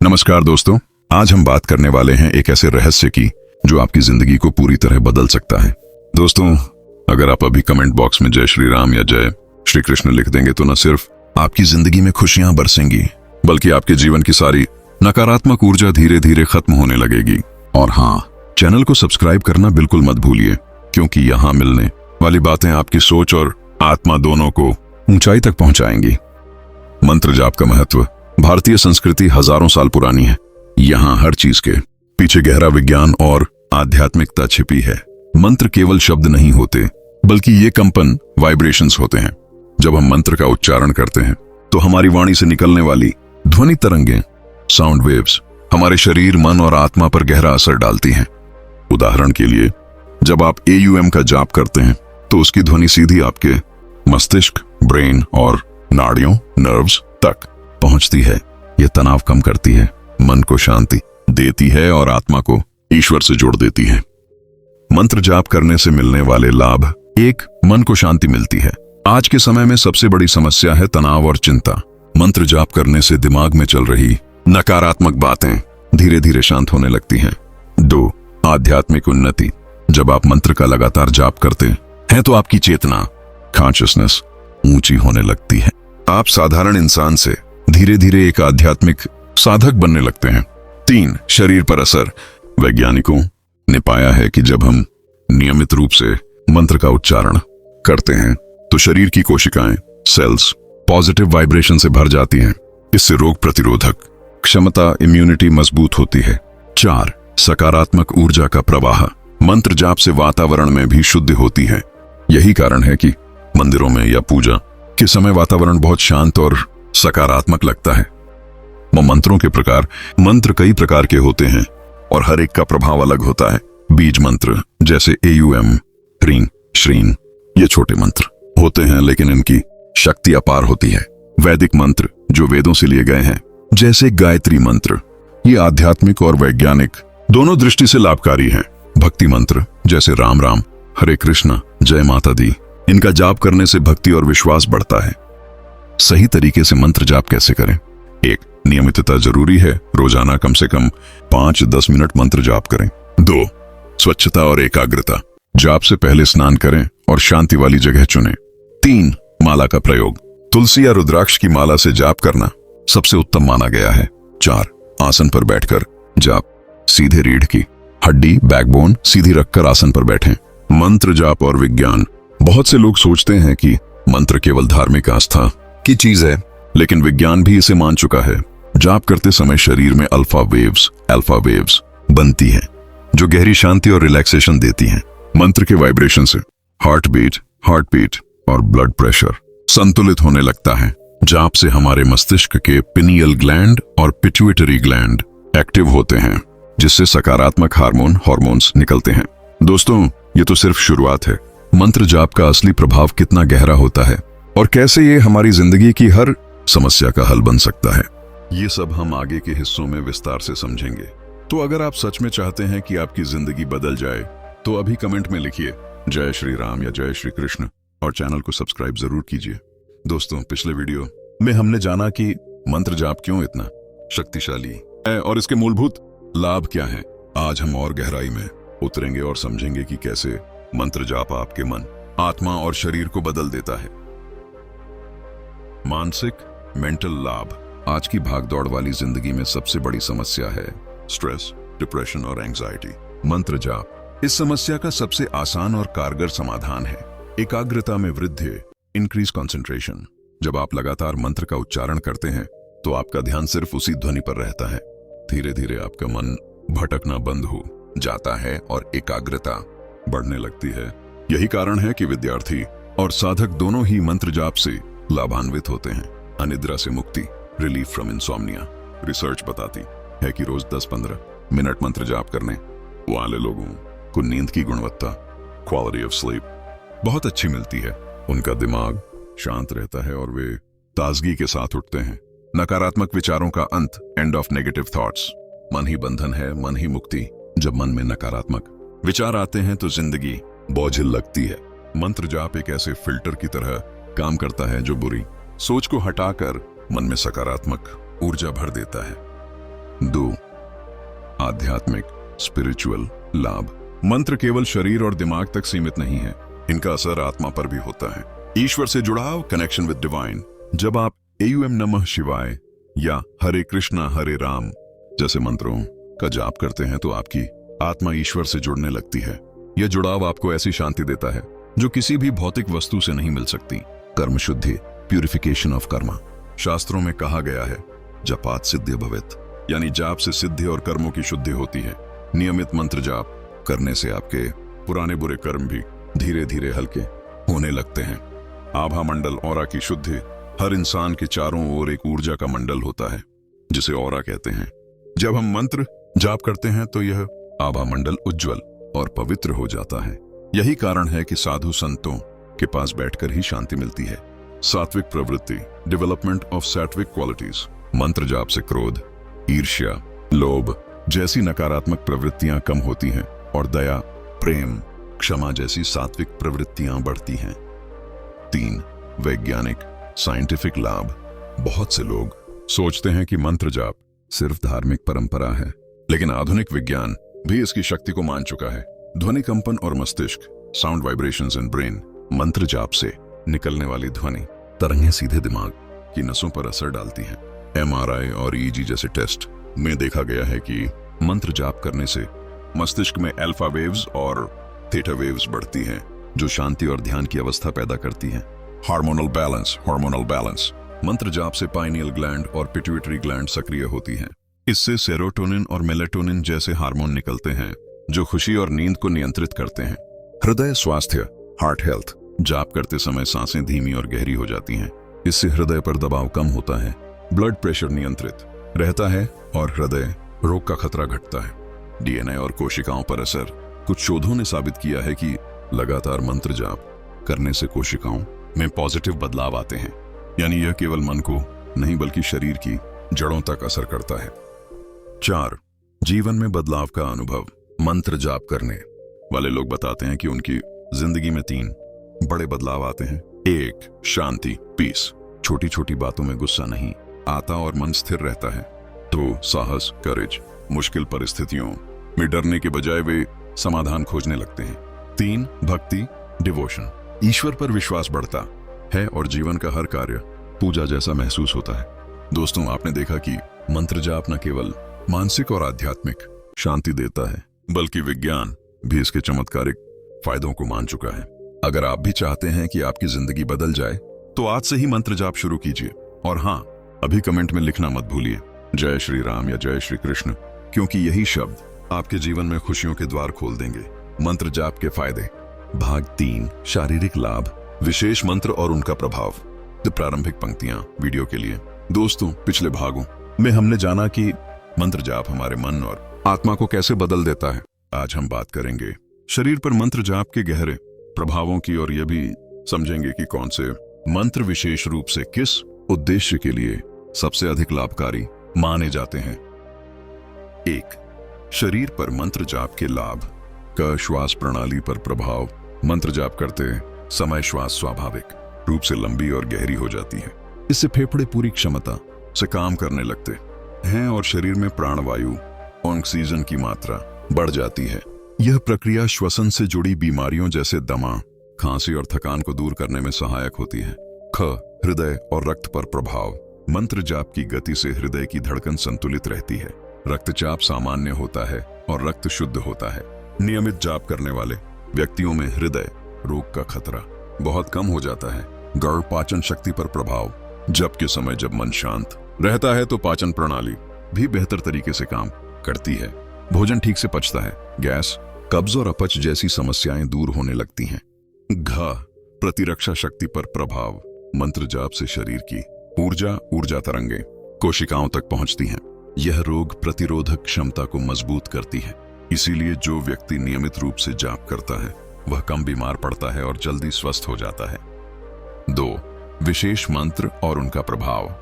नमस्कार दोस्तों, आज हम बात करने वाले हैं एक ऐसे रहस्य की जो आपकी जिंदगी को पूरी तरह बदल सकता है। दोस्तों, अगर आप अभी कमेंट बॉक्स में जय श्री राम या जय श्री कृष्ण लिख देंगे तो न सिर्फ आपकी जिंदगी में खुशियां बरसेंगी बल्कि आपके जीवन की सारी नकारात्मक ऊर्जा धीरे धीरे खत्म होने लगेगी। और हाँ, चैनल को सब्सक्राइब करना बिल्कुल मत भूलिए, क्योंकि यहाँ मिलने वाली बातें आपकी सोच और आत्मा दोनों को ऊंचाई तक पहुंचाएंगी। मंत्र जाप का महत्व। भारतीय संस्कृति हजारों साल पुरानी है। यहाँ हर चीज के पीछे गहरा विज्ञान और आध्यात्मिकता छिपी है। मंत्र केवल शब्द नहीं होते, बल्कि ये कंपन, वाइब्रेशंस होते हैं। जब हम मंत्र का उच्चारण करते हैं तो हमारी वाणी से निकलने वाली ध्वनि तरंगें, साउंड वेव्स, हमारे शरीर, मन और आत्मा पर गहरा असर डालती हैं। उदाहरण के लिए, जब आप AUM का जाप करते हैं तो उसकी ध्वनि सीधी आपके मस्तिष्क, ब्रेन और नाड़ियों, नर्व्स तक पहुंचती है। यह तनाव कम करती है, मन को शांति देती है और आत्मा को ईश्वर से जोड़ देती है। मंत्र जाप करने से मिलने वाले लाभ। एक, मन को शांति मिलती है। आज के समय में सबसे बड़ी समस्या है तनाव और चिंता। मंत्र जाप करने से दिमाग में चल रही नकारात्मक बातें धीरे धीरे शांत होने लगती हैं। 2, आध्यात्मिक उन्नति। जब आप मंत्र का लगातार जाप करते हैं तो आपकी चेतना, कॉन्शियसनेस ऊंची होने लगती है। आप साधारण इंसान से धीरे धीरे एक आध्यात्मिक साधक बनने लगते हैं। 3, शरीर पर असर। वैज्ञानिकों ने पाया है कि जब हम नियमित रूप से मंत्र का उच्चारण करते हैं तो शरीर की कोशिकाएं, सेल्स पॉजिटिव वाइब्रेशन से भर जाती हैं। इससे रोग प्रतिरोधक क्षमता, इम्यूनिटी मजबूत होती है। 4, सकारात्मक ऊर्जा का प्रवाह। मंत्र जाप से वातावरण में भी शुद्धि होती है। यही कारण है कि मंदिरों में या पूजा के समय वातावरण बहुत शांत और सकारात्मक लगता है। मंत्रों के प्रकार। मंत्र कई प्रकार के होते हैं और हर एक का प्रभाव अलग होता है। बीज मंत्र जैसे AUM, ह्रीं, श्रीं, ये छोटे मंत्र होते हैं लेकिन इनकी शक्ति अपार होती है। वैदिक मंत्र जो वेदों से लिए गए हैं जैसे गायत्री मंत्र, ये आध्यात्मिक और वैज्ञानिक दोनों दृष्टि से लाभकारी हैं। भक्ति मंत्र जैसे राम राम, हरे कृष्ण, जय माता दी, इनका जाप करने से भक्ति और विश्वास बढ़ता है। सही तरीके से मंत्र जाप कैसे करें? 1, नियमितता जरूरी है। रोजाना कम से कम 5-10 मिनट मंत्र जाप करें। 2, स्वच्छता और एकाग्रता। जाप से पहले स्नान करें और शांति वाली जगह चुनें। 3, माला का प्रयोग। तुलसी या रुद्राक्ष की माला से जाप करना सबसे उत्तम माना गया है। 4, आसन पर बैठकर जाप। सीधे रीढ़ की हड्डी, बैकबोन सीधी रखकर आसन पर बैठें। मंत्र जाप और विज्ञान। बहुत से लोग सोचते हैं कि मंत्र केवल धार्मिक आस्था की चीज है, लेकिन विज्ञान भी इसे मान चुका है। जाप करते समय शरीर में अल्फा वेव्स बनती हैं, जो गहरी शांति और रिलैक्सेशन देती हैं। मंत्र के वाइब्रेशन से हार्ट बीट और ब्लड प्रेशर संतुलित होने लगता है। जाप से हमारे मस्तिष्क के पिनियल ग्लैंड और पिट्यूटरी ग्लैंड एक्टिव होते हैं, जिससे सकारात्मक हार्मोन्स निकलते हैं। दोस्तों, ये तो सिर्फ शुरुआत है। मंत्र जाप का असली प्रभाव कितना गहरा होता है और कैसे ये हमारी जिंदगी की हर समस्या का हल बन सकता है, ये सब हम आगे के हिस्सों में विस्तार से समझेंगे। तो अगर आप सच में चाहते हैं कि आपकी जिंदगी बदल जाए तो अभी कमेंट में लिखिए जय श्री राम या जय श्री कृष्ण और चैनल को सब्सक्राइब जरूर कीजिए। दोस्तों, पिछले वीडियो में हमने जाना कि मंत्र जाप क्यों इतना शक्तिशाली है और इसके मूलभूत लाभ क्या हैं। आज हम और गहराई में उतरेंगे और समझेंगे कि कैसे मंत्र जाप आपके मन, आत्मा और शरीर को बदल देता है। मानसिक मेंटल लाभ। आज की भागदौड़ वाली जिंदगी में सबसे बड़ी समस्या है स्ट्रेस, डिप्रेशन और एंजाइटी। मंत्र जाप इस समस्या का सबसे आसान और कारगर समाधान है। एकाग्रता में वृद्धि, इंक्रीज कंसंट्रेशन। जब आप लगातार मंत्र का उच्चारण करते हैं तो आपका ध्यान सिर्फ उसी ध्वनि पर रहता है। धीरे धीरे आपका मन भटकना बंद हो जाता है और एकाग्रता बढ़ने लगती है। यही कारण है कि विद्यार्थी और साधक दोनों ही मंत्र जाप से लाभान्वित होते हैं। अनिद्रा से मुक्ति, रिलीफ फ्रॉम इंसोम्निया। रिसर्च बताती है कि रोज 10-15 मिनट मंत्र जाप करने वाले लोगों को नींद की गुणवत्ता, क्वालिटी ऑफ स्लीप, बहुत अच्छी मिलती है। उनका दिमाग शांत रहता है और वे ताजगी के साथ उठते हैं। नकारात्मक विचारों का अंत, एंड ऑफ नेगेटिव थॉट्स। मन ही बंधन है, मन ही मुक्ति। जब मन में नकारात्मक विचार आते हैं तो जिंदगी बोझिल लगती है। मंत्र जाप एक ऐसे फिल्टर की तरह काम करता है जो बुरी सोच को हटाकर मन में सकारात्मक ऊर्जा भर देता है। 2. आध्यात्मिक स्पिरिचुअल लाभ। मंत्र केवल शरीर और दिमाग तक सीमित नहीं है, इनका असर आत्मा पर भी होता है। ईश्वर से जुड़ाव, कनेक्शन विद डिवाइन। जब आप एयूएम नमः शिवाय या हरे कृष्णा हरे राम जैसे मंत्रों का जाप करते हैं तो आपकी आत्मा ईश्वर से जुड़ने लगती है। यह जुड़ाव आपको ऐसी शांति देता है जो किसी भी भौतिक वस्तु से नहीं मिल सकती। कर्म शुद्धि, प्यूरिफिकेशन ऑफ कर्मा। शास्त्रों में कहा गया है जपात सिद्धि भवेत्, यानी जाप से सिद्धि और कर्मों की शुद्धि होती है। नियमित मंत्र जाप करने से आपके पुराने बुरे कर्म भी धीरे धीरे हल्के होने लगते हैं। आभा मंडल, ऑरा की शुद्धि। हर इंसान के चारों ओर एक ऊर्जा का मंडल होता है जिसे ऑरा कहते हैं। जब हम मंत्र जाप करते हैं तो यह आभा मंडल उज्जवल और पवित्र हो जाता है। यही कारण है कि साधु संतों के पास बैठकर ही शांति मिलती है। सात्विक प्रवृत्ति, डेवलपमेंट ऑफ सात्विक क्वालिटीज। मंत्र जाप से क्रोध, ईर्ष्या, लोभ जैसी नकारात्मक प्रवृत्तियां कम होती हैं और दया, प्रेम, क्षमा जैसी सात्विक प्रवृत्तियां बढ़ती हैं। 3. वैज्ञानिक साइंटिफिक लाभ। बहुत से लोग सोचते हैं कि मंत्र जाप सिर्फ धार्मिक परंपरा है, लेकिन आधुनिक विज्ञान भी इसकी शक्ति को मान चुका है। ध्वनि कंपन और मस्तिष्क, साउंड वाइब्रेशंस इन ब्रेन। मंत्र जाप से निकलने वाली ध्वनि तरंगें सीधे दिमाग की नसों पर असर डालती हैं। MRI और EEG जैसे टेस्ट में देखा गया है कि मंत्र जाप करने से मस्तिष्क में अल्फा वेव्स और थीटा वेव्स बढ़ती हैं, जो शांति और ध्यान की अवस्था पैदा करती हैं। Hormonal balance. मंत्र जाप से पाइनियल ग्लैंड और पिट्यूटरी ग्लैंड सक्रिय होती हैं। इससे सेरोटोनिन और मेलेटोनिन जैसे हार्मोन निकलते हैं जो खुशी और नींद को नियंत्रित करते हैं। हृदय स्वास्थ्य, हार्ट हेल्थ। जाप करते समय सांसें धीमी और गहरी हो जाती हैं। इससे हृदय पर दबाव कम होता है, ब्लड प्रेशर नियंत्रित रहता है और हृदय रोग का खतरा घटता है। DNA और कोशिकाओं पर असर। कुछ शोधों ने साबित किया है कि लगातार मंत्र जाप करने से कोशिकाओं में पॉजिटिव बदलाव आते हैं, यानी यह केवल मन को नहीं बल्कि शरीर की जड़ों तक असर करता है। 4. जीवन में बदलाव का अनुभव। मंत्र जाप करने वाले लोग बताते हैं कि उनकी जिंदगी में 3 बड़े बदलाव आते हैं। 1. शांति, पीस। छोटी छोटी बातों में गुस्सा नहीं आता और मन स्थिर रहता है। 2. साहस, करेज। मुश्किल परिस्थितियों में डरने के बजाय वे समाधान खोजने लगते हैं। 3. भक्ति, डिवोशन। ईश्वर पर विश्वास बढ़ता है और जीवन का हर कार्य पूजा जैसा महसूस होता है। दोस्तों, आपने देखा कि मंत्र जाप न केवल मानसिक और आध्यात्मिक शांति देता है, बल्कि विज्ञान भी इसके चमत्कारिक फायदों को मान चुका है। अगर आप भी चाहते हैं कि आपकी जिंदगी बदल जाए तो आज से ही मंत्र जाप शुरू कीजिए। और हाँ, अभी कमेंट में लिखना मत भूलिए जय श्री राम या जय श्री कृष्ण, क्योंकि यही शब्द आपके जीवन में खुशियों के द्वार खोल देंगे। मंत्र जाप के फायदे। भाग 3, शारीरिक लाभ, विशेष मंत्र और उनका प्रभाव। प्रारंभिक पंक्तियां वीडियो के लिए। दोस्तों, पिछले भागों में हमने जाना कि मंत्र जाप हमारे मन और आत्मा को कैसे बदल देता है। आज हम बात करेंगे शरीर पर मंत्र जाप के गहरे प्रभावों की और यह भी समझेंगे कि कौन से मंत्र विशेष रूप से किस उद्देश्य के लिए सबसे अधिक लाभकारी माने जाते हैं। 1. शरीर पर मंत्र जाप के लाभ का श्वास प्रणाली पर प्रभाव। मंत्र जाप करते समय श्वास स्वाभाविक रूप से लंबी और गहरी हो जाती है। इससे फेफड़े पूरी क्षमता से काम करने लगते हैं और शरीर में प्राणवायु, ऑक्सीजन की मात्रा बढ़ जाती है। यह प्रक्रिया श्वसन से जुड़ी बीमारियों जैसे दमा, खांसी और थकान को दूर करने में सहायक होती है। ख. हृदय और रक्त पर प्रभाव। मंत्र जाप की गति से हृदय की धड़कन संतुलित रहती है, रक्तचाप सामान्य होता है और रक्त शुद्ध होता है। नियमित जाप करने वाले व्यक्तियों में हृदय रोग का खतरा बहुत कम हो जाता है। गढ़ पाचन शक्ति पर प्रभाव। जप के समय जब मन शांत रहता है तो पाचन प्रणाली भी बेहतर तरीके से काम करती है। भोजन ठीक से पचता है। गैस, कब्ज और अपच जैसी समस्याएं दूर होने लगती हैं। घ. प्रतिरक्षा शक्ति पर प्रभाव। मंत्र जाप से शरीर की ऊर्जा तरंगे कोशिकाओं तक पहुंचती हैं। यह रोग प्रतिरोधक क्षमता को मजबूत करती है। इसीलिए जो व्यक्ति नियमित रूप से जाप करता है वह कम बीमार पड़ता है और जल्दी स्वस्थ हो जाता है। 2. विशेष मंत्र और उनका प्रभाव।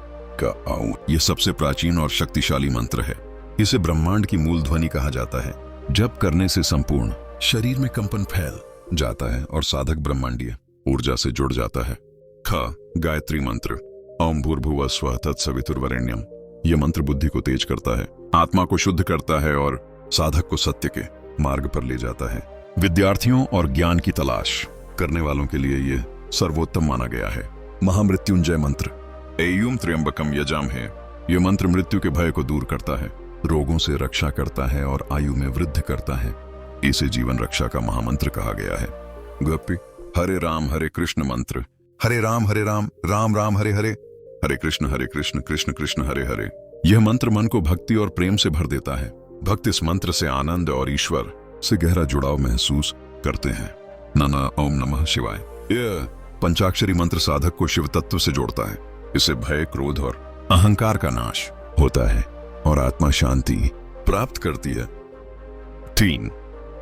यह सबसे प्राचीन और शक्तिशाली मंत्र है। इसे ब्रह्मांड की मूल ध्वनि कहा जाता है। जप करने से संपूर्ण शरीर में कंपन फैल जाता है और साधक ब्रह्मांडीय ऊर्जा से जुड़ जाता है। ख. गायत्री मंत्र। ओम भूर्भुवः स्वः तत्सवितुर्वरेण्यम् यह मंत्र बुद्धि को तेज करता है, आत्मा को शुद्ध करता है और साधक को सत्य के मार्ग पर ले जाता है। विद्यार्थियों और ज्ञान की तलाश करने वालों के लिए यह सर्वोत्तम माना गया है। महामृत्युंजय मंत्र एयुम त्र्यंबकम यजामहे। यह मंत्र मृत्यु के भय को दूर करता है, रोगों से रक्षा करता है और आयु में वृद्धि करता है। इसे जीवन रक्षा का महामंत्र कहा गया है। गप्पी हरे राम हरे कृष्ण मंत्र। हरे राम राम राम हरे हरे, हरे कृष्ण कृष्ण कृष्ण हरे हरे। यह मंत्र मन को भक्ति और प्रेम से भर देता है। भक्त इस मंत्र से आनंद और ईश्वर से गहरा जुड़ाव महसूस करते हैं। नना ओम नमः शिवाय। यह पंचाक्षरी मंत्र साधक को शिव तत्व से जोड़ता है। इससे भय, क्रोध और अहंकार का नाश होता है और आत्मा शांति प्राप्त करती है। 3.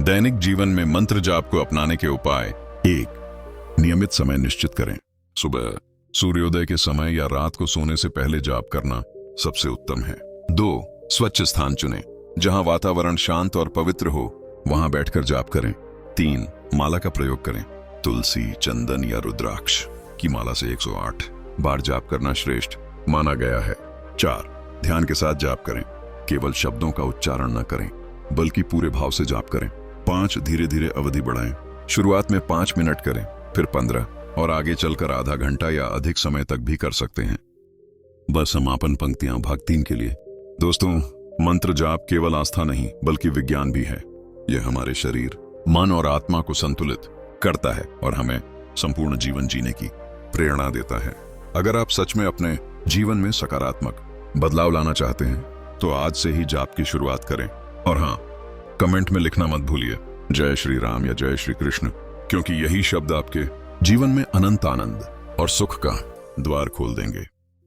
दैनिक जीवन में मंत्र जाप को अपनाने के उपाय। 1. नियमित समय निश्चित करें। सुबह सूर्योदय के समय या रात को सोने से पहले जाप करना सबसे उत्तम है। 2. स्वच्छ स्थान चुनें, जहां वातावरण शांत और पवित्र हो, वहां बैठकर जाप करें। 3. माला का प्रयोग करें। तुलसी, चंदन या रुद्राक्ष की माला से 108 बार जाप करना श्रेष्ठ माना गया है। 4. ध्यान के साथ जाप करें। केवल शब्दों का उच्चारण न करें, बल्कि पूरे भाव से जाप करें। 5. धीरे धीरे अवधि बढ़ाएं। शुरुआत में 5 मिनट करें, फिर 15 और आगे चलकर आधा घंटा या अधिक समय तक भी कर सकते हैं। बस समापन पंक्तियां भाग 3 के लिए। दोस्तों, मंत्र जाप केवल आस्था नहीं बल्कि विज्ञान भी है। यह हमारे शरीर, मन और आत्मा को संतुलित करता है और हमें संपूर्ण जीवन जीने की प्रेरणा देता है। अगर आप सच में अपने जीवन में सकारात्मक बदलाव लाना चाहते हैं तो आज से ही जाप की शुरुआत करें। और हाँ, कमेंट में लिखना मत भूलिए जय श्री राम या जय श्री कृष्ण, क्योंकि यही शब्द आपके जीवन में अनंत आनंद और सुख का द्वार खोल देंगे।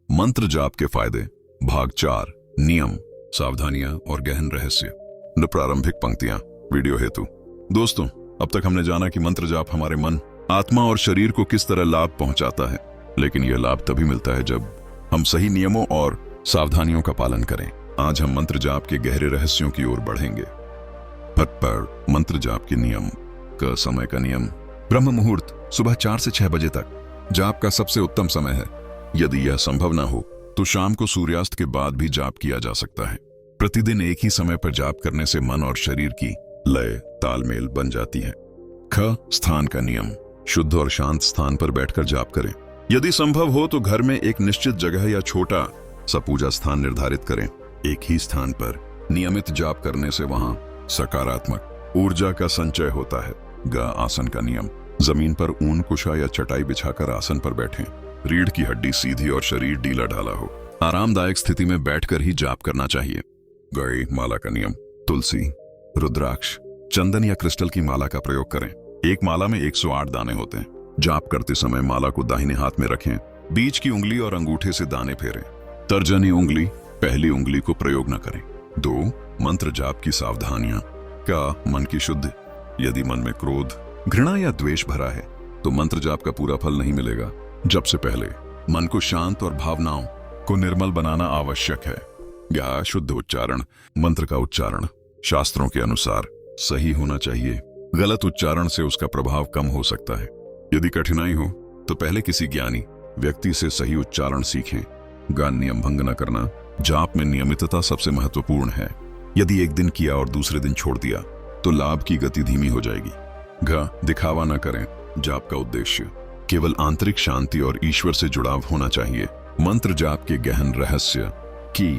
मंत्र जाप के फायदे भाग 4। नियम, सावधानियां और गहन रहस्य। प्रारंभिक पंक्तियां वीडियो हेतु। दोस्तों, अब तक हमने जाना कि मंत्र जाप हमारे मन, आत्मा और शरीर को किस तरह लाभ पहुंचाता है, लेकिन यह लाभ तभी मिलता है जब हम सही नियमों और सावधानियों का पालन करें। आज हम मंत्र जाप के गहरे रहस्यों की ओर बढ़ेंगे। पर मंत्र जाप के नियम का समय का नियम। ब्रह्म मुहूर्त सुबह 4 से 6 बजे तक जाप का सबसे उत्तम समय है। यदि यह संभव ना हो तो शाम को सूर्यास्त के बाद भी जाप किया जा सकता है। प्रतिदिन एक ही समय पर जाप करने से मन और शरीर की लय तालमेल बन जाती है। ख. स्थान का नियम। शुद्ध और शांत स्थान पर बैठकर जाप करें। यदि संभव हो तो घर में एक निश्चित जगह या छोटा सा पूजा स्थान निर्धारित करें। एक ही स्थान पर नियमित जाप करने से वहां सकारात्मक ऊर्जा का संचय होता है। ग. आसन का नियम। जमीन पर ऊन, कुशा या चटाई बिछाकर आसन पर बैठें। रीढ़ की हड्डी सीधी और शरीर ढीला ढाला हो। आरामदायक स्थिति में बैठकर ही जाप करना चाहिए। ग. माला का नियम। तुलसी, रुद्राक्ष, चंदन या क्रिस्टल की माला का प्रयोग करें। एक माला में 108 दाने होते हैं। जाप करते समय माला को दाहिने हाथ में रखें। बीच की उंगली और अंगूठे से दाने फेरें। तर्जनी उंगली, पहली उंगली को प्रयोग न करें। 2. मंत्र जाप की सावधानियां। का. मन की शुद्धि। यदि मन में क्रोध, घृणा या द्वेष भरा है तो मंत्र जाप का पूरा फल नहीं मिलेगा। जब से पहले मन को शांत और भावनाओं को निर्मल बनाना आवश्यक है। या शुद्ध उच्चारण। मंत्र का उच्चारण शास्त्रों के अनुसार सही होना चाहिए। गलत उच्चारण से उसका प्रभाव कम हो सकता है। यदि कठिनाई हो तो पहले किसी ज्ञानी व्यक्ति से सही उच्चारण सीखें। गान नियम भंग न करना। जाप में नियमितता सबसे महत्वपूर्ण है। यदि एक दिन किया और दूसरे दिन छोड़ दिया तो लाभ की गति धीमी हो जाएगी। घ. दिखावा न करें। जाप का उद्देश्य केवल आंतरिक शांति और ईश्वर से जुड़ाव होना चाहिए। मंत्र जाप के गहन रहस्य की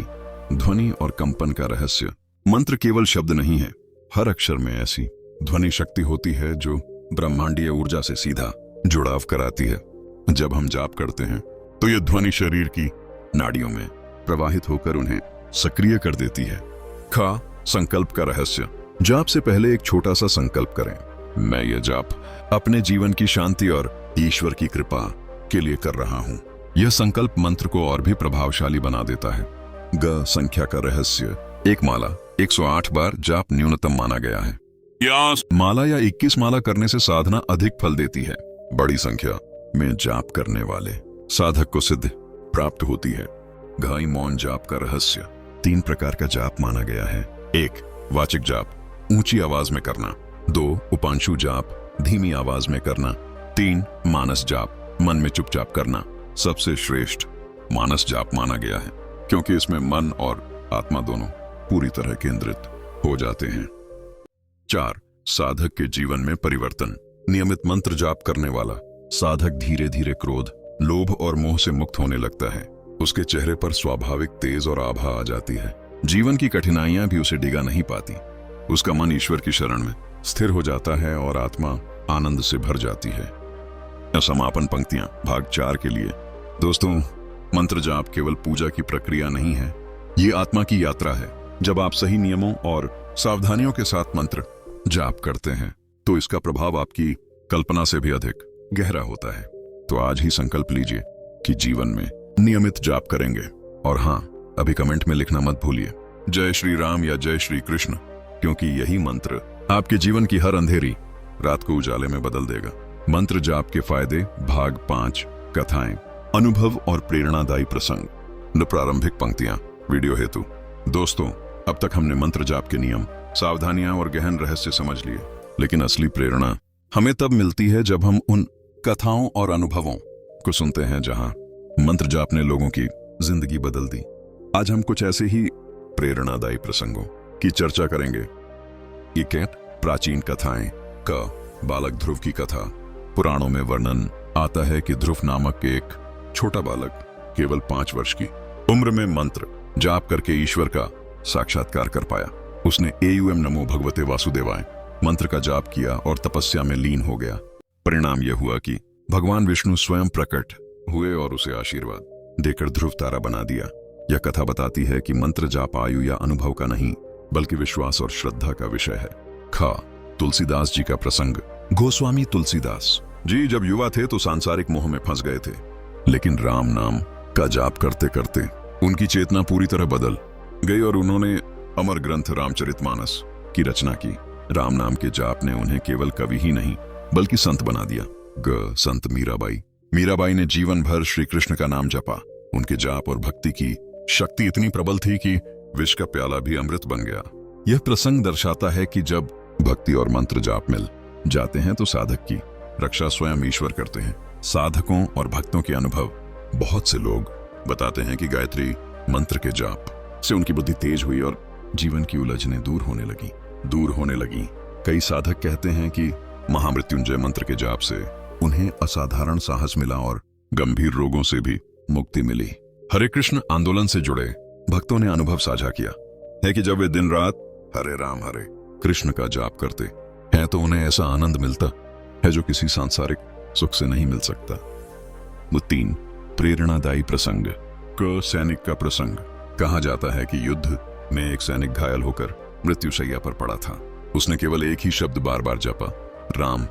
ध्वनि और कंपन का रहस्य। मंत्र केवल शब्द नहीं है, हर अक्षर में ऐसी ध्वनि शक्ति होती है जो ब्रह्मांडीय ऊर्जा से सीधा जुड़ाव कराती है। जब हम जाप करते हैं तो यह ध्वनि शरीर की नाड़ियों में प्रवाहित होकर उन्हें सक्रिय कर देती है। ख. संकल्प का रहस्य। जाप से पहले एक छोटा सा संकल्प करें। मैं यह जाप अपने जीवन की शांति और ईश्वर की कृपा के लिए कर रहा हूं। यह संकल्प मंत्र को और भी प्रभावशाली बना देता है। ग. संख्या का रहस्य। एक माला 108 बार जाप न्यूनतम माना गया है। माला या 21 माला करने से साधना अधिक फल देती है। बड़ी संख्या में जाप करने वाले साधक को सिद्ध प्राप्त होती है। घाई मौन जाप का रहस्य। 3 प्रकार का जाप माना गया है। 1. वाचिक जाप, ऊंची आवाज में करना। 2. उपांशु जाप, धीमी आवाज में करना। 3. मानस जाप, मन में चुपचाप करना। सबसे श्रेष्ठ मानस जाप माना गया है। क्योंकि इसमें मन और आत्मा दोनों पूरी तरह केंद्रित हो जाते हैं। 4. साधक के जीवन में परिवर्तन। नियमित मंत्र जाप करने वाला साधक धीरे धीरे क्रोध, लोभ और मोह से मुक्त होने लगता है। उसके चेहरे पर स्वाभाविक तेज और आभा आ जाती है। जीवन की कठिनाइयां भी उसे डिगा नहीं पाती। उसका मन ईश्वर की शरण में स्थिर हो जाता है और आत्मा आनंद से भर जाती है। समापन पंक्तियां भाग 4 के लिए। दोस्तों, मंत्र जाप केवल पूजा की प्रक्रिया नहीं है, ये आत्मा की यात्रा है। जब आप सही नियमों और सावधानियों के साथ मंत्र जाप करते हैं तो इसका प्रभाव आपकी कल्पना से भी अधिक गहरा होता है। तो आज ही संकल्प लीजिए कि जीवन में नियमित जाप करेंगे। और हाँ, अभी कमेंट में लिखना मत भूलिए जय श्री राम या जय श्री कृष्ण, क्योंकि यही मंत्र आपके जीवन की हर अंधेरी रात को उजाले में बदल देगा। मंत्र जाप के फायदे भाग 5 कथाएं, अनुभव और प्रेरणादायी प्रसंग। प्रारंभिक पंक्तियां वीडियो हेतु। दोस्तों, अब तक हमने मंत्र जाप के नियम, सावधानियां और गहन रहस्य समझ लिए, लेकिन असली प्रेरणा हमें तब मिलती है जब हम उन कथाओं और अनुभवों को सुनते हैं जहां मंत्र जाप ने लोगों की जिंदगी बदल दी। आज हम कुछ ऐसे ही प्रेरणादायी प्रसंगों की चर्चा करेंगे। एक प्राचीन कथाएं। बालक ध्रुव की कथा। पुराणों में वर्णन आता है कि ध्रुव नामक एक छोटा बालक केवल 5 वर्ष की उम्र में मंत्र जाप करके ईश्वर का साक्षात्कार कर पाया। उसने एयूएम नमो भगवते वासुदेवाय मंत्र का जाप किया और तपस्या में लीन हो गया। परिणाम यह हुआ कि भगवान विष्णु स्वयं प्रकट हुए और उसे आशीर्वाद देकर ध्रुव तारा बना दिया। यह कथा बताती है कि मंत्र जाप आयु या अनुभव का नहीं, बल्कि विश्वास और श्रद्धा का विषय है। तुलसीदास जी का प्रसंग। गोस्वामी तुलसीदास जी जब युवा थे तो सांसारिक मोह में फंस गए थे, लेकिन राम नाम का जाप करते करते उनकी चेतना पूरी तरह बदल गई और उन्होंने अमर ग्रंथ रामचरितमानस की रचना की। राम नाम के जाप ने उन्हें केवल कवि ही नहीं बल्कि संत बना दिया। संत मीराबाई ने जीवन भर श्री कृष्ण का नाम जपा। उनके जाप और भक्ति की शक्ति इतनी प्रबल थी कि विष का प्याला भी अमृत बन गया। यह प्रसंग दर्शाता है कि जब भक्ति और मंत्र जाप मिल जाते हैं तो साधक की रक्षा स्वयं ईश्वर करते हैं। साधकों और भक्तों के अनुभव। बहुत से लोग बताते हैं कि गायत्री मंत्र के जाप से उनकी बुद्धि तेज हुई और जीवन की उलझनें दूर होने लगी। कई साधक कहते हैं कि महामृत्युंजय मंत्र के जाप से उन्हें असाधारण साहस मिला और गंभीर रोगों से भी मुक्ति मिली। हरे कृष्ण आंदोलन से जुड़े भक्तों ने अनुभव साझा किया है कि जब वे दिन रात हरे राम हरे कृष्ण का जाप करते हैं तो उन्हें ऐसा आनंद मिलता है जो किसी सांसारिक सुख से नहीं मिल सकता। 3 प्रेरणादायी प्रसंग। सैनिक का प्रसंग। कहा जाता है कि युद्ध में एक सैनिक घायल होकर मृत्युशैया पर पड़ा था। उसने केवल एक ही शब्द बार बार जपा, राम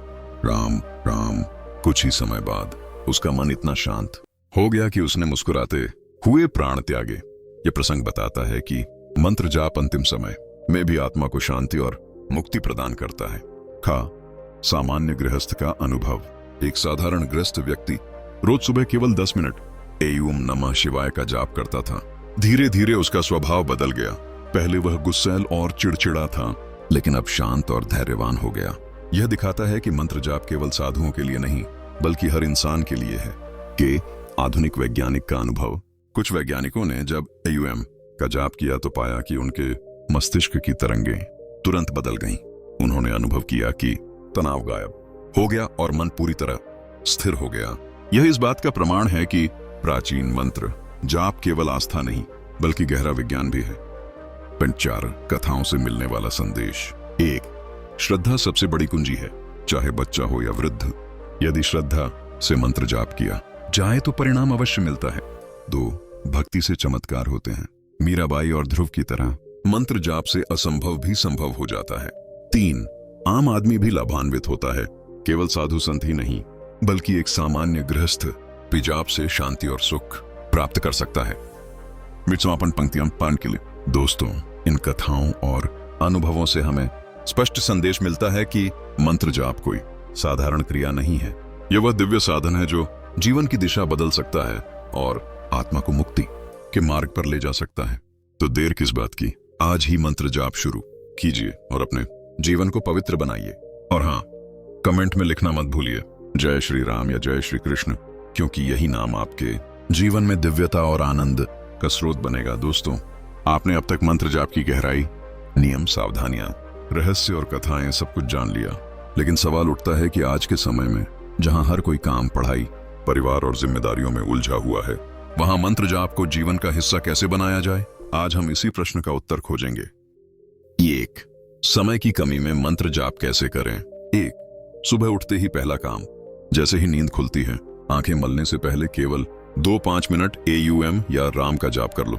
राम राम। कुछ ही समय बाद उसका मन इतना शांत हो गया कि उसने मुस्कुराते हुए प्राण त्यागे। यह प्रसंग बताता है कि मंत्र जाप अंतिम समय में भी आत्मा को शांति और मुक्ति प्रदान करता है। सामान्य गृहस्थ का अनुभव। एक साधारण गृहस्थ व्यक्ति रोज सुबह केवल 10 मिनट एयूम नमः शिवाय का जाप करता था। धीरे धीरे उसका स्वभाव बदल गया। पहले वह गुस्सैल और चिड़चिड़ा था, लेकिन अब शांत और धैर्यवान हो गया। यह दिखाता है कि मंत्र जाप केवल साधुओं के लिए नहीं बल्कि हर इंसान के लिए है। आधुनिक वैज्ञानिक का अनुभव। कुछ वैज्ञानिकों ने जब एयूएम का जाप किया तो पाया कि उनके मस्तिष्क की तरंगें तुरंत बदल गईं। उन्होंने अनुभव किया कि तनाव गायब हो गया और मन पूरी तरह स्थिर हो गया। यह इस बात का प्रमाण है कि प्राचीन मंत्र जाप केवल आस्था नहीं बल्कि गहरा विज्ञान भी है। 4 कथाओं से मिलने वाला संदेश। 1 श्रद्धा सबसे बड़ी कुंजी है, चाहे बच्चा हो या वृद्ध। यदि श्रद्धा से मंत्र जाप किया जाए तो परिणाम अवश्य मिलता है। 2 भक्ति से चमत्कार होते हैं। मीराबाई और ध्रुव की तरह मंत्र जाप से असंभव भी संभव हो जाता है। 3 आम आदमी भी लाभान्वित होता है, केवल साधु संत ही नहीं बल्कि एक सामान्य गृहस्थ भी जाप से शांति और सुख प्राप्त कर सकता है। समापन पंक्तियां पाठ के लिए। दोस्तों, इन कथाओं और अनुभवों से हमें स्पष्ट संदेश मिलता है कि मंत्र जाप कोई साधारण क्रिया नहीं है। यह वह दिव्य साधन है जो जीवन की दिशा बदल सकता है और आत्मा को मुक्ति के मार्ग पर ले जा सकता है। तो देर किस बात की, आज ही मंत्र जाप शुरू कीजिए और अपने जीवन को पवित्र बनाइए। और हाँ, कमेंट में लिखना मत भूलिए जय श्री राम या जय श्री कृष्ण, क्योंकि यही नाम आपके जीवन में दिव्यता और आनंद का स्रोत बनेगा। दोस्तों, आपने अब तक मंत्र जाप की गहराई, नियम, सावधानियां, रहस्य और कथाएं सब कुछ जान लिया। लेकिन सवाल उठता है कि आज के समय में जहां हर कोई काम, पढ़ाई, परिवार और जिम्मेदारियों में उलझा हुआ है, वहां मंत्र जाप को जीवन का हिस्सा कैसे बनाया जाए? आज हम इसी प्रश्न का उत्तर खोजेंगे। 1. समय की कमी में मंत्र जाप कैसे करें? 1. सुबह उठते ही पहला काम, जैसे ही नींद खुलती है, आंखें मलने से पहले केवल 2-5 मिनट AUM या राम का जाप कर लो।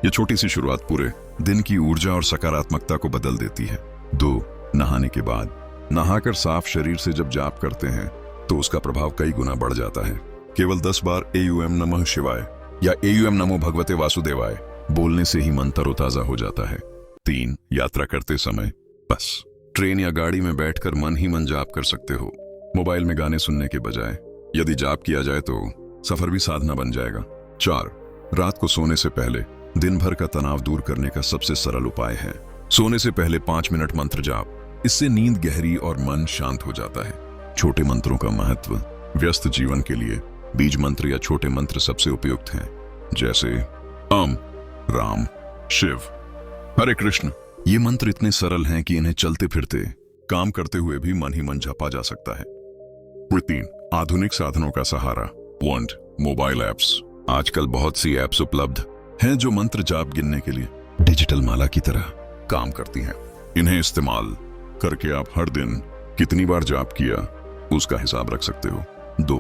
ये छोटी सी शुरुआत पूरे दिन की ऊर्जा और सकारात्मकता को बदल देती है। 2. नहाने के बाद, नहाकर साफ शरीर से जब जाप करते हैं तो उसका प्रभाव कई गुना बढ़ जाता है। केवल 10 बार AUM नमः शिवाय या AUM नमो भगवते वासुदेवाय बोलने से ही मन तरोताजा हो जाता है। 3. यात्रा करते समय, बस ट्रेन या गाड़ी में बैठकर मन ही मन जाप कर सकते हो। मोबाइल में गाने सुनने के बजाय यदि जाप किया जाए तो सफर भी साधना बन जाएगा। 4. रात को सोने से पहले दिन भर का तनाव दूर करने का सबसे सरल उपाय है सोने से पहले 5 मिनट मंत्र जाप। इससे नींद गहरी और मन शांत हो जाता है। छोटे मंत्रों का महत्व, व्यस्त जीवन के लिए बीज मंत्र या छोटे मंत्र सबसे उपयुक्त हैं, जैसे ओम, राम, शिव, हरे कृष्ण। ये मंत्र इतने सरल हैं कि इन्हें चलते फिरते, काम करते हुए भी मन ही मन जपा जा सकता है। 3. आधुनिक साधनों का सहारा, वॉन्ड, मोबाइल एप्स। आजकल बहुत सी एप्स उपलब्ध हैं जो मंत्र जाप गिनने के लिए डिजिटल माला की तरह काम करती हैं। इन्हें इस्तेमाल करके आप हर दिन कितनी बार जाप किया उसका हिसाब रख सकते हो। 2.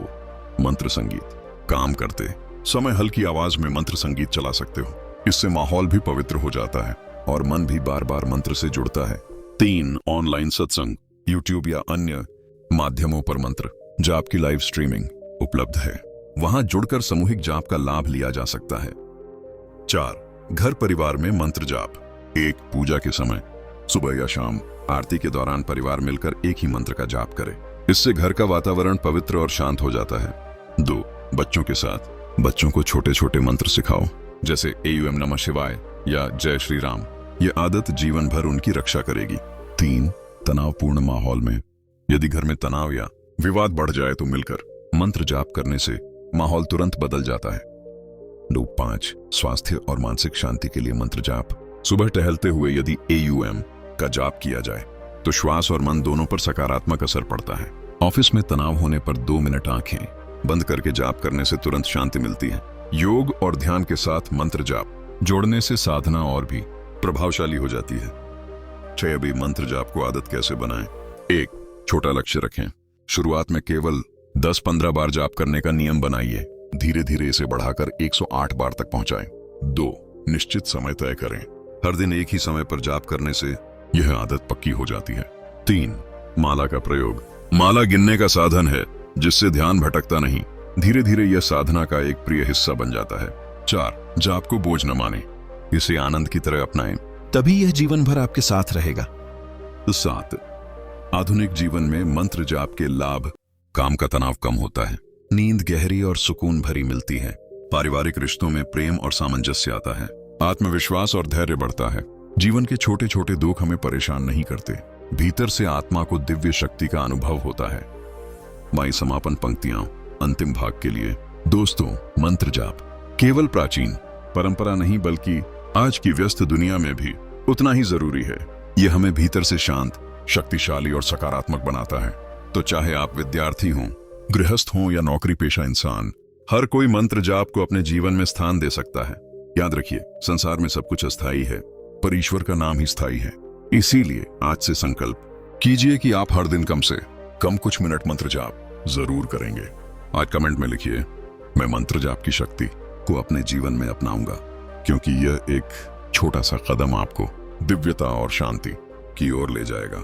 मंत्र संगीत, काम करते समय हल्की आवाज में मंत्र संगीत चला सकते हो। इससे माहौल भी पवित्र हो जाता है और मन भी बार बार मंत्र से जुड़ता है। 3. ऑनलाइन सत्संग, यूट्यूब या अन्य माध्यमों पर मंत्र जाप की लाइव स्ट्रीमिंग उपलब्ध है। वहां जुड़कर सामूहिक जाप का लाभ लिया जा सकता है। 4. घर परिवार में मंत्र जाप। 1. पूजा के समय, सुबह या शाम आरती के दौरान परिवार मिलकर एक ही मंत्र का जाप करे। इससे घर का वातावरण पवित्र और शांत हो जाता है। 2. बच्चों के साथ, बच्चों को छोटे छोटे मंत्र सिखाओ, जैसे AUM नमः शिवाय या जय श्री राम। ये आदत जीवन भर उनकी रक्षा करेगी। 3. तनावपूर्ण माहौल में, यदि घर में तनाव या विवाद बढ़ जाए तो मिलकर मंत्र जाप करने से माहौल तुरंत बदल जाता है। 5. स्वास्थ्य और मानसिक शांति के लिए मंत्र जाप। सुबह टहलते हुए यदि AUM का जाप किया जाए तो श्वास और मन दोनों पर सकारात्मक असर पड़ता है। ऑफिस में तनाव होने पर 2 मिनट आंखें बंद करके जाप करने से तुरंत शांति मिलती है। योग और ध्यान के साथ मंत्र जाप जोड़ने से साधना और भी प्रभावशाली हो जाती है। 6. अभी मंत्र जाप को आदत कैसे बनाएं? 1. छोटा लक्ष्य रखें। शुरुआत में केवल 10-15 बार जाप करने का नियम बनाइए। धीरे धीरे इसे बढ़ाकर 108 बार तक पहुंचाएं। 2. निश्चित समय तय करें। हर दिन एक ही समय पर जाप करने से यह आदत पक्की हो जाती है। 3. माला का प्रयोग, माला गिनने का साधन है जिससे ध्यान भटकता नहीं। धीरे धीरे यह साधना का एक प्रिय हिस्सा बन जाता है। 4. जाप को बोझ न माने, इसे आनंद की तरह अपनाएं, तभी यह जीवन भर आपके साथ रहेगा। 7. आधुनिक जीवन में मंत्र जाप के लाभ, काम का तनाव कम होता है, नींद गहरी और सुकून भरी मिलती है, पारिवारिक रिश्तों में प्रेम और सामंजस्य आता है, आत्मविश्वास और धैर्य बढ़ता है। जीवन के छोटे छोटे दुख हमें परेशान नहीं करते, भीतर से आत्मा को दिव्य शक्ति का अनुभव होता है। माई समापन पंक्तियां अंतिम भाग के लिए। दोस्तों, मंत्र जाप केवल प्राचीन परंपरा नहीं बल्कि आज की व्यस्त दुनिया में भी उतना ही जरूरी है। यह हमें भीतर से शांत, शक्तिशाली और सकारात्मक बनाता है। तो चाहे आप विद्यार्थी हों, गृहस्थ हों या नौकरी पेशा इंसान, हर कोई मंत्र जाप को अपने जीवन में स्थान दे सकता है। याद रखिए, संसार में सब कुछ अस्थायी है पर ईश्वर का नाम ही स्थायी है। इसीलिए आज से संकल्प कीजिए कि आप हर दिन कम से कम कुछ मिनट मंत्र जाप जरूर करेंगे। आज कमेंट में लिखिए, मैं मंत्र जाप की शक्ति को अपने जीवन में अपनाऊंगा, क्योंकि यह एक छोटा सा कदम आपको दिव्यता और शांति की ओर ले जाएगा।